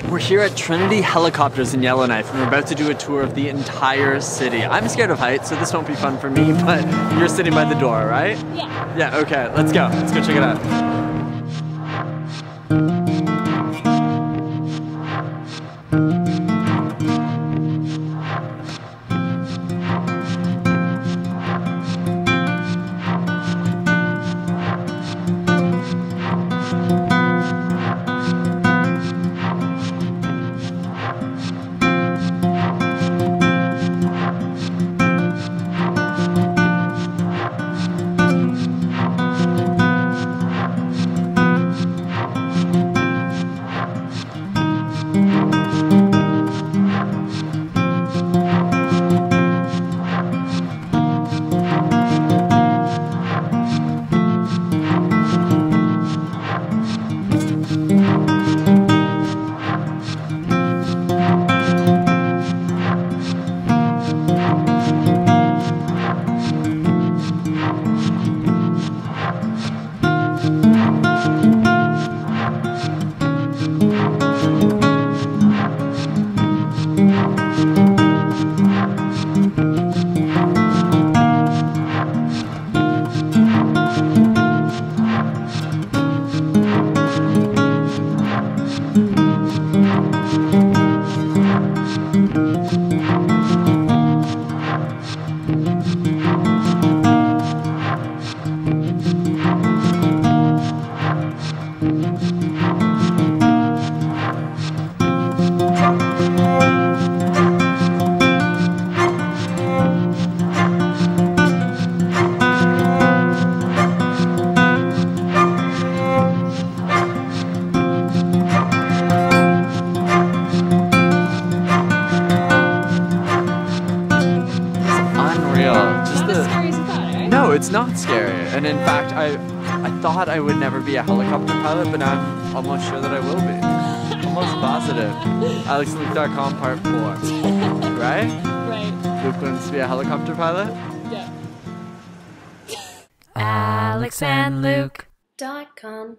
We're here at Trinity Helicopters in Yellowknife, and we're about to do a tour of the entire city. I'm scared of heights, so this won't be fun for me, but you're sitting by the door, right? Yeah. Yeah, okay, let's go. Let's go check it out. No, it's not scary. And in fact, I thought I would never be a helicopter pilot, but now I'm almost sure that I will be. Almost positive. alexandluke.com part 4. Right? Right. Luke wants to be a helicopter pilot? Yeah. alexandluke.com